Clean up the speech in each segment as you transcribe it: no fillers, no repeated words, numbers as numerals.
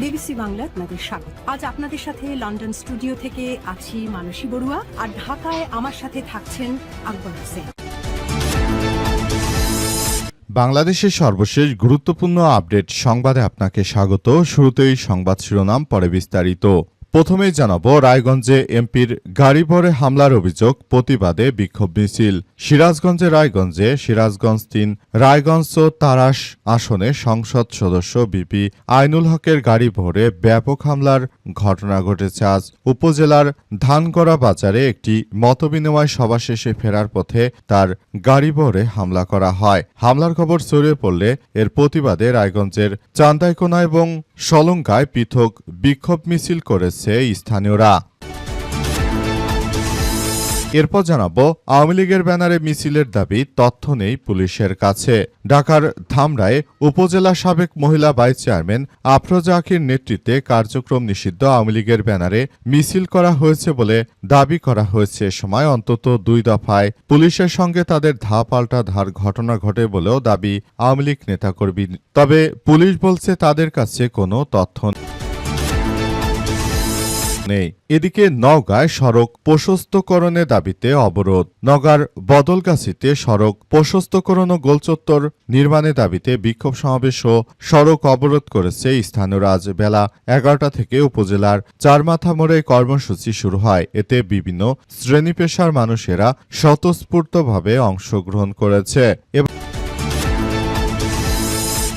BBC Bangla আপনাদের স্বাগত। আজ আপনাদের সাথে লন্ডন স্টুডিও থেকে আছি মানসী বড়ুয়া, আর ঢাকায় আমার সাথে থাকছেন আকবর হোসেন। বাংলাদেশের সর্বশেষ গুরুত্বপূর্ণ আপডেট সংবাদে আপনাকে স্বাগত। শুরুতেই সংবাদ শিরোনাম, পরে বিস্তারিত। প্রথমেই জানাবো, রায়গঞ্জে এমপির গাড়ি ভরে হামলার অভিযোগ, প্রতিবাদে বিক্ষোভ মিছিল। রায়গঞ্জে সিরাজগঞ্জ ৩ রায়গঞ্জ ও তারাস আসনে সংসদ সদস্য বিপি আইনুল হকের গাড়ি ভরে ব্যাপক হামলার ঘটনা ঘটেছে আজ। উপজেলার ধানগড়া বাজারে একটি মতবিনিময় সভা শেষে ফেরার পথে তার গাড়ি ভরে হামলা করা হয়। হামলার খবর ছড়িয়ে পড়লে এর প্রতিবাদে রায়গঞ্জের চান্দাইকোনা এবং সলঙ্গায় পৃথক বিক্ষোভ মিছিল করেছে স্থানীয়রা। এরপর জানাবো, আওয়ামী লীগের ব্যানারে মিছিলের দাবি, তথ্য নেই পুলিশের কাছে। ঢাকার ধামরায় উপজেলা সাবেক মহিলা ভাইস চেয়ারম্যান আফরোজা আখির নেতৃত্বে কার্যক্রম নিষিদ্ধ আওয়ামী লীগের ব্যানারে মিছিল করা হয়েছে বলে দাবি করা হয়েছে। সময় অন্তত 2 দফায় পুলিশের সঙ্গে তাদের ধাপাল্টা ধার ঘটনা ঘটে বলেও দাবি আওয়ামী লীগ নেতাকর্মী। তবে পুলিশ বলছে তাদের কাছে কোনো তথ্য নেই। এদিকে নওগাঁয় সড়ক প্রশস্তকরণের দাবিতে অবরোধ। নওগাঁর বদলগাছিতে সড়ক প্রশস্তকরণ ও গোলচত্বর নির্মাণের দাবিতে বিক্ষোভ সমাবেশ ও সড়ক অবরোধ করেছে স্থানীয়রা। আজ বেলা 11টা থেকে উপজেলার চারমাথা মোড়ে কর্মসূচি শুরু হয়। এতে বিভিন্ন শ্রেণী পেশার মানুষেরা স্বতঃস্ফূর্তভাবে অংশগ্রহণ করেছে।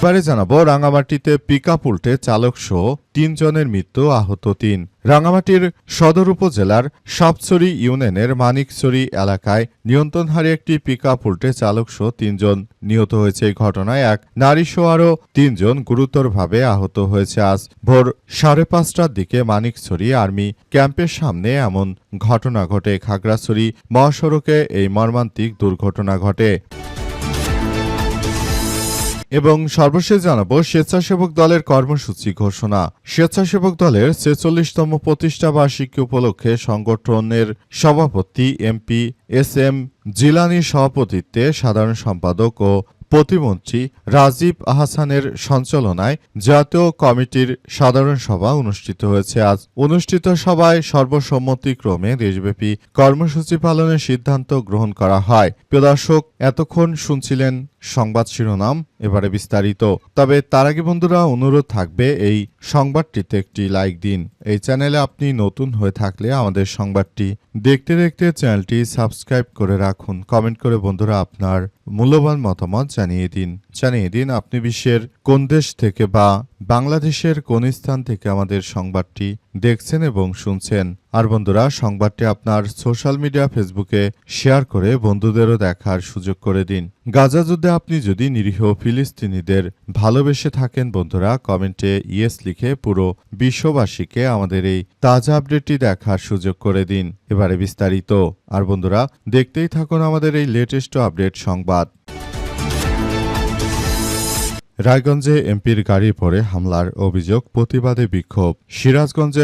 এবারে জানাবো, রাঙামাটিতে পিকআপ উল্টে চালকসহ 3 জনের মৃত্যু, আহত 3। রাঙামাটির সদর উপজেলার সাপছড়ি ইউনিয়নের মানিকছড়ি এলাকায় নিয়ন্ত্রণ হারিয়ে একটি পিকআপ উল্টে চালকসহ 3 জন নিহত হয়েছে। এই ঘটনায় এক নারীসহ আরও 3 জন গুরুতরভাবে আহত হয়েছে। আজ ভোর 5:30টার দিকে মানিকছড়ি আর্মি ক্যাম্পের সামনে এমন ঘটনা ঘটে। খাগড়াছড়ি মহাসড়কে এই মর্মান্তিক দুর্ঘটনা ঘটে। এবং সর্বশেষ জানাবো, স্বেচ্ছাসেবক দলের কর্মসূচি ঘোষণা। স্বেচ্ছাসেবক দলের 46তম প্রতিষ্ঠা বার্ষিকী উপলক্ষে সংগঠনের সভাপতি এমপি এস.এম. জিলানীর সভাপতিত্বে সাধারণ সম্পাদক ও প্রতিমন্ত্রী রাজীব আহসানের সঞ্চালনায় জাতীয় কমিটির সাধারণ সভা অনুষ্ঠিত হয়েছে। আজ অনুষ্ঠিত সভায় সর্বসম্মতিক্রমে দেশব্যাপী কর্মসূচি পালনের সিদ্ধান্ত গ্রহণ করা হয়। প্রিয় দর্শক, এতক্ষণ শুনছিলেন সংবাদ শিরোনাম, এবারে বিস্তারিত। তবে তার আগে বন্ধুরা, অনুরোধ থাকবে এই সংবাদটিতে একটি লাইক দিন। এই চ্যানেলে আপনি নতুন হয়ে থাকলে আমাদের সংবাদটি দেখতে দেখতে চ্যানেলটি সাবস্ক্রাইব করে রাখুন। কমেন্ট করে বন্ধুরা আপনার মূল্যবান মতামত জানিয়ে দিন আপনি বিশ্বের কোন দেশ থেকে বা বাংলাদেশের কোন স্থান থেকে আমাদের সংবাদটি দেখছেন এবং শুনছেন। আর বন্ধুরা, সংবাদটি আপনার সোশ্যাল মিডিয়া ফেসবুকে শেয়ার করে বন্ধুদেরও দেখার সুযোগ করে দিন। গাজা যুদ্ধে আপনি যদি নিরীহ ফিলিস্তিনিদের ভালোবেসে থাকেন বন্ধুরা, কমেন্টে ইয়েস লিখে পুরো বিশ্ববাসীকে আমাদের এই তাজা আপডেটটি দেখার সুযোগ করে দিন। এবারে বিস্তারিত। আর বন্ধুরা, দেখতেই থাকুন আমাদের এই লেটেস্ট আপডেট সংবাদ। রায়গঞ্জে এমপির গাড়ি ভরে হামলার অভিযোগ, প্রতিবাদে বিক্ষোভ। সিরাজগঞ্জ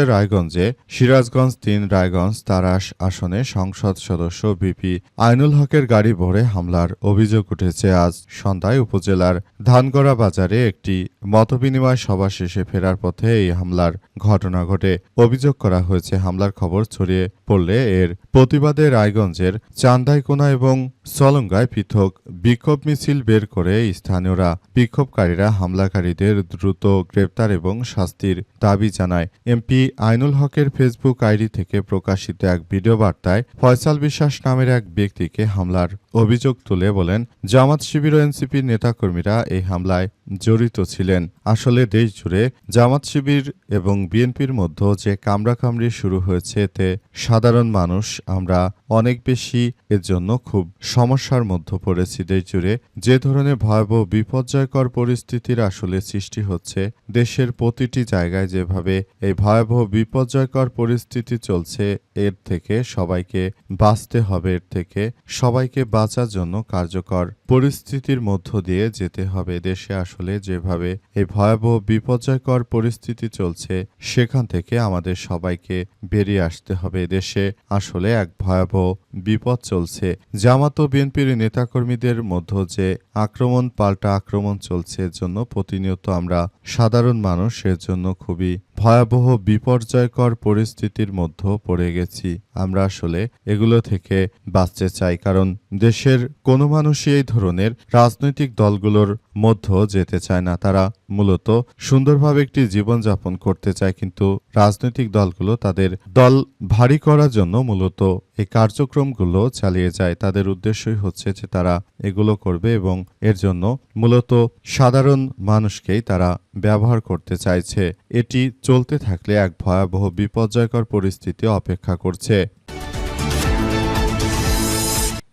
৩ রায়গঞ্জ তারাস আসনে সংসদ সদস্য বিপি আইনুল হকের গাড়ি ভরে হামলার অভিযোগ উঠেছে। আজ সন্ধ্যায় উপজেলার ধানগড়া বাজারে একটি মতবিনিময় সভা শেষে ফেরার পথে এই হামলার ঘটনা ঘটে। অভিযোগ করা হয়েছে, হামলার খবর ছড়িয়ে পড়লে এর প্রতিবাদে রায়গঞ্জের চান্দাইকোনা এবং সলঙ্গায় পৃথক বিক্ষোভ মিছিল বের করে স্থানীয়রা। বিক্ষোভকারীরা হামলাকারীদের দ্রুত গ্রেপ্তার এবং শাস্তির দাবি জানায়। এমপি আইনুল হকের ফেসবুক আইডি থেকে প্রকাশিত এক ভিডিও বার্তায় ফয়সাল বিশ্বাস নামের এক ব্যক্তিকে হামলার অভিযোগ তুলে বলেন, জামাত শিবির ও এনসিপির নেতাকর্মীরা এই হামলায় জড়িত ছিলেন। আসলে দেশ জুড়ে জামাত শিবির এবং বিএনপির মধ্যে যে কামড়াকামড়ি শুরু হয়েছে, এতে সাধারণ মানুষ আমরা অনেক বেশি এর জন্য খুব সমস্যার মধ্যে পড়েছি। দেশ জুড়ে যে ধরনের ভয়াবহ বিপর্যয়কর পরিস্থিতির আসলে সৃষ্টি হচ্ছে, দেশের প্রতিটি জায়গায় যেভাবে এই ভয়াবহ বিপর্যয়কর পরিস্থিতি চলছে, এর থেকে সবাইকে বাঁচতে হবে, এর থেকে সবাইকে বাঁচার জন্য কার্যকর পরিস্থিতির মধ্য দিয়ে যেতে হবে। দেশে আসলে যেভাবে এই ভয়াবহ বিপর্যয়কর পরিস্থিতি চলছে সেখান থেকে আমাদের সবাইকে বেরিয়ে আসতে হবে। দেশে আসলে এক ভয়াবহ বিপদ চলছে। জামাত ও বিএনপির নেতাকর্মীদের মধ্যে যে আক্রমণ পাল্টা আক্রমণ চলছে, এর জন্য প্রতিনিয়ত আমরা সাধারণ মানুষ এর জন্য খুবই ভয়াবহ বিপর্যয়কর পরিস্থিতির মধ্যে পড়ে গেছি। আমরা আসলে এগুলো থেকে বাঁচতে চাই, কারণ দেশের কোনো মানুষই এই ধরনের রাজনৈতিক দলগুলোর মধ্যে যেতে চায় না। তারা মূলত সুন্দরভাবে একটি জীবনযাপন করতে চায়, কিন্তু রাজনৈতিক দলগুলো তাদের দল ভারী করার জন্য মূলত এই কার্যক্রমগুলো চালিয়ে যায়। তাদের উদ্দেশ্যই হচ্ছে যে তারা এগুলো করবে এবং এর জন্য মূলত সাধারণ মানুষকেই তারা ব্যবহার করতে চাইছে। এটি চলতে থাকলে এক ভয়াবহ বিপর্যয়কর পরিস্থিতি অপেক্ষা করছে।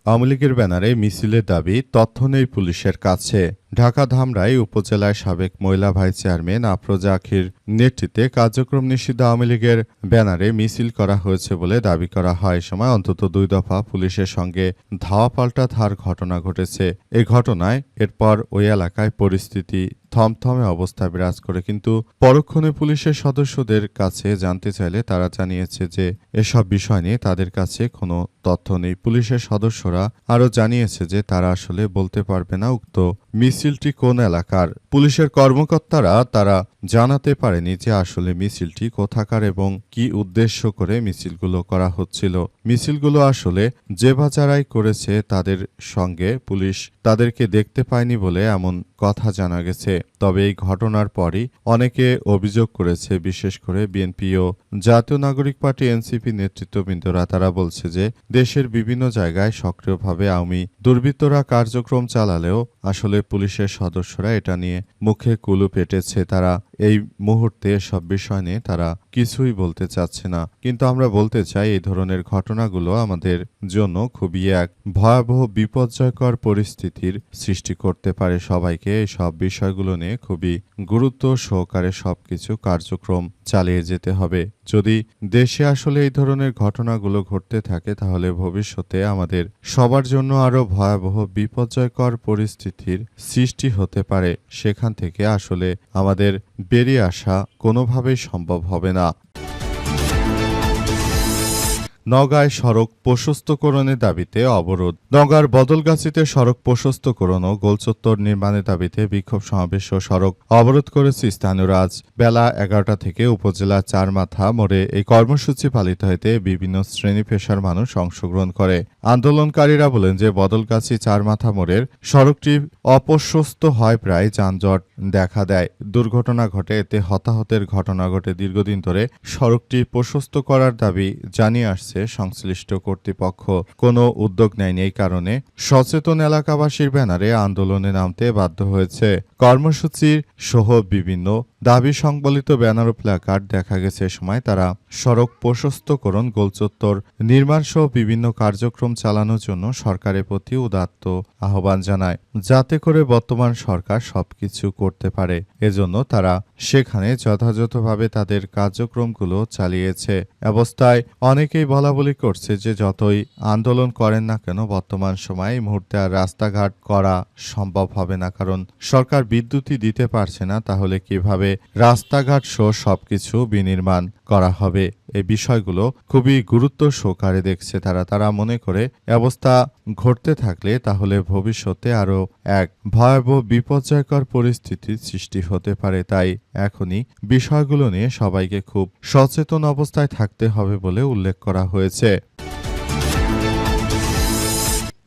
আওয়ামী লীগের ব্যানারে মিছিলের দাবি, তথ্য নেই পুলিশের কাছে। ঢাকা ধামরাই উপজেলায় সাবেক মহিলা ভাইস চেয়ারম্যান আফরোজা আখির নেতৃত্বে কার্যক্রম নিষিদ্ধ আওয়ামী লীগের ব্যানারে মিছিল করা হয়েছে বলে দাবি করা হয়। এ সময় অন্তত 2 দফা পুলিশের সঙ্গে ধাওয়া পাল্টা ধার ঘটনা ঘটেছে। এই ঘটনায় এরপর ওই এলাকায় পরিস্থিতি থমথমে অবস্থা বিরাজ করে, কিন্তু পরক্ষণে পুলিশের সদস্যদের কাছে জানতে চাইলে তারা জানিয়েছে যে এসব বিষয় নিয়ে তাদের কাছে কোনো তথ্য নেই। পুলিশের সদস্যরা আরও জানিয়েছে যে তারা আসলে বলতে পারবে না উক্ত মিছিলটি কোন এলাকার। পুলিশের কর্মকর্তারা তারা জানাতে পারেনি যে আসলে মিছিলটি কোথাকার এবং কি উদ্দেশ্য করে মিছিলগুলো করা হচ্ছিল। মিছিলগুলো আসলে যে বাজারাই করেছে তাদের সঙ্গে পুলিশ তাদেরকে দেখতে পায়নি বলে এমন কথা জানা গেছে। তবে এই ঘটনার পরই অনেকে অভিযোগ করেছে, বিশেষ করে বিএনপি ও জাতীয় নাগরিক পার্টি এনসিপি নেতৃত্ববৃন্দরা। তারা বলছে যে দেশের বিভিন্ন জায়গায় সক্রিয়ভাবে আওয়ামী দুর্বৃত্তরা কার্যক্রম চালালেও আসলে পুলিশের সদস্যরা এটা নিয়ে মুখে কুলুপ এঁটেছে। তারা এই মুহূর্তে সব বিষয় নিয়ে তারা কিছুই বলতে চাচ্ছে না। কিন্তু আমরা বলতে চাই, এই ধরনের ঘটনাগুলো আমাদের জন্য খুবই এক ভয়াবহ বিপর্যয়কর পরিস্থিতির সৃষ্টি করতে পারে। সবাইকে এই সব বিষয়গুলো নিয়ে খুবই গুরুত্ব সহকারে সবকিছু কার্যক্রম চালিয়ে যেতে হবে। যদি দেশে আসলে এই ধরনের ঘটনাগুলো ঘটতে থাকে তাহলে ভবিষ্যতে আমাদের সবার জন্য আরো ভয়াবহ বিপর্যয়কর পরিস্থিতির সৃষ্টি হতে পারে। সেখান থেকে আসলে আমাদের বেরিয়ে আসা কোনোভাবেই সম্ভব হবে না। নওগাঁয় সড়ক প্রশস্তকরণের দাবিতে অবরোধ। নওগাঁর বদলগাছীতে সড়ক প্রশস্তকরণ ও গোলচত্বর নির্মাণের দাবিতে বিক্ষোভ সমাবেশ ও সড়ক অবরোধ করেছে স্থানীয়রা। আজ বেলা 11টা থেকে উপজেলার চারমাথা মোড়ে এই কর্মসূচি পালিত হতে বিভিন্ন শ্রেণী পেশার মানুষ অংশগ্রহণ করে। আন্দোলনকারীরা বলেন যে বদলগাছী চারমাথা মোড়ের সড়কটি অপ্রশস্ত হয়, প্রায় যানজট দেখা দেয়, দুর্ঘটনা ঘটে, এতে হতাহতের ঘটনা ঘটে। দীর্ঘদিন ধরে সড়কটি প্রশস্ত করার দাবি জানিয়ে আসছে সংশ্লিষ্ট কর্তৃপক্ষ, কোনো উদ্যোগ নেয়নি। এই কারণে সচেতন এলাকাবাসীর ব্যানারে আন্দোলনে নামতে বাধ্য হয়েছে। কর্মসূচির সহ বিভিন্ন দাবি সংবলিত ব্যানার ও প্ল্যাকার্ড দেখা গেছে। সময় তারা সড়ক প্রশস্তকরণ, গোলচত্বর নির্মাণ সহ বিভিন্ন কার্যক্রম চালানোর জন্য সরকারের প্রতি উদাত্ত আহ্বান জানায়, যাতে করে বর্তমান সরকার সবকিছু করতে পারে। এজন্য তারা সেখানে যথাযথভাবে তাদের কার্যক্রমগুলো চালিয়েছে। অবস্থায় অনেকেই বলাবলি করছে যে যতই আন্দোলন করেন না কেন বর্তমান সময়ে এই মুহূর্তে আর রাস্তাঘাট করা সম্ভব হবে না, কারণ সরকার বিদ্যুৎই দিতে পারছে না। তাহলে কিভাবে রাস্তাঘাট সহ সবকিছু বিনির্মাণ করা হবে? এই বিষয়গুলো খুবই গুরুত্ব সহকারে দেখছে তারা মনে করে অবস্থা ঘটতে থাকলে তাহলে ভবিষ্যতে আরো এক ভয়াবহ বিপর্যয়কর পরিস্থিতির সৃষ্টি হতে পারে। তাই এখনই বিষয়গুলো নিয়ে সবাইকে খুব সচেতন অবস্থায় থাকতে হবে বলে উল্লেখ করা হয়েছে।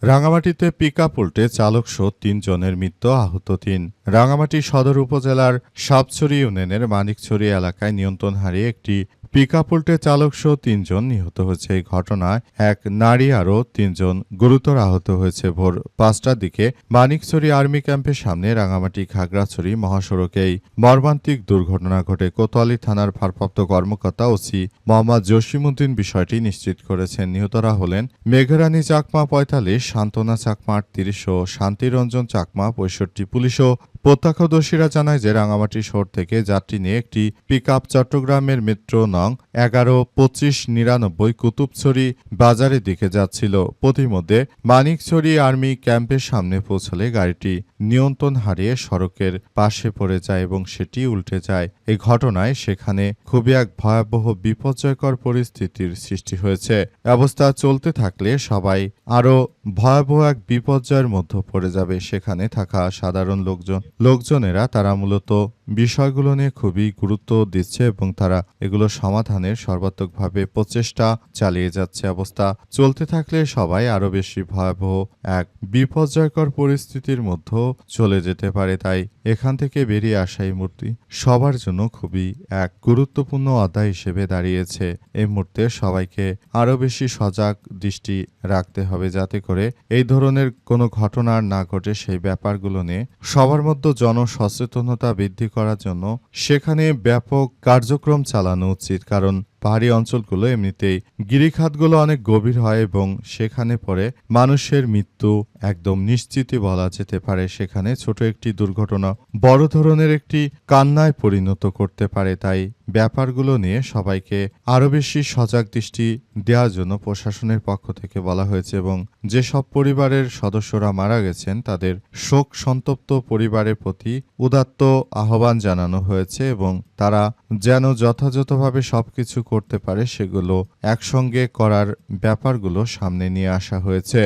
রাঙামাটিতে পিকআপ উল্টে চালকসহ 3 জনের মৃত্যু, আহত 3। রাঙামাটি সদর উপজেলার সাপছড়ি ইউনিয়নের মানিকছড়ি এলাকায় নিয়ন্ত্রণ হারিয়ে একটি পিকআপ উল্টে চালকসহ 3 জন নিহত হয়েছে। এই ঘটনায় এক নারী আরও 3 জন গুরুতর আহত হয়েছে। ভোর 5টার দিকে মানিকছড়ি আর্মি ক্যাম্পের সামনে রাঙামাটি খাগড়াছড়ি মহাসড়কে এই মর্মান্তিক দুর্ঘটনা ঘটে। কোতোয়ালি থানার ভারপ্রাপ্ত কর্মকর্তা ওসি মোহাম্মদ জসিমউদ্দিন বিষয়টি নিশ্চিত করেছেন। নিহতরা হলেন মেঘরানী চাকমা 45, সান্ত্বনা চাকমা 38 ও শান্তিরঞ্জন চাকমা 65। পুলিশ ও প্রত্যক্ষদর্শীরা জানায় যে রাঙামাটি শহর থেকে যাত্রী নিয়ে একটি পিকআপ চট্টগ্রামের মেট্রো ন নং 11-25-99 কুতুবছড়ি বাজারের দিকে যাচ্ছিল। পথিমধ্যে মানিকছড়ি আর্মি ক্যাম্পের সামনে পৌঁছলে গাড়িটি নিয়ন্ত্রণ হারিয়ে সড়কের পাশে পড়ে যায় এবং সেটি উল্টে যায়। এই ঘটনায় সেখানে খুবই এক ভয়াবহ বিপর্যয়কর পরিস্থিতির সৃষ্টি হয়েছে। অবস্থা চলতে থাকলে সবাই আরও ভয়াবহ এক বিপর্যয়ের মধ্যে পড়ে যাবে। সেখানে থাকা সাধারণ লোকজনেরা তারা মূলত বিষয়গুলো নিয়ে খুবই গুরুত্ব দিচ্ছে এবং তারা এগুলো সমাধানের সর্বাত্মকভাবে প্রচেষ্টা চালিয়ে যাচ্ছে। অবস্থা চলতে থাকলে সবাই আরও বেশি ভয়াবহ এক বিপর্যয়কর পরিস্থিতির মধ্যে চলে যেতে পারে। তাই এখান থেকে বেরিয়ে আসা এই মুহূর্তে সবার জন্য খুবই এক গুরুত্বপূর্ণ অধ্যায় হিসেবে দাঁড়িয়েছে। এই মুহূর্তে সবাইকে আরও বেশি সজাগ দৃষ্টি রাখতে হবে যাতে করে এই ধরনের কোনো ঘটনা না ঘটে। সেই ব্যাপারগুলো নিয়ে সবার মধ্যে জনসচেতনতা বৃদ্ধি করার জন্য সেখানে ব্যাপক কার্যক্রম চালানো উচিত, কারণ পাহাড়ি অঞ্চলগুলো এমনিতেই গিরিখাতগুলো অনেক গভীর হয় এবং সেখানে পরে মানুষের মৃত্যু একদম নিশ্চিতই বলা যেতে পারে। সেখানে ছোট একটি দুর্ঘটনা বড় ধরনের একটি কান্নায় পরিণত করতে পারে। তাই ব্যাপারগুলো নিয়ে সবাইকে আরও বেশি সজাগ দৃষ্টি দেওয়ার জন্য প্রশাসনের পক্ষ থেকে বলা হয়েছে এবং যেসব পরিবারের সদস্যরা মারা গেছেন তাদের শোক সন্তপ্ত পরিবারের প্রতি উদাত্ত আহ্বান জানানো হয়েছে এবং তারা যেন যথাযথভাবে সবকিছু করতে পারে সেগুলো একসঙ্গে করার ব্যাপারগুলো সামনে নিয়ে আসা হয়েছে।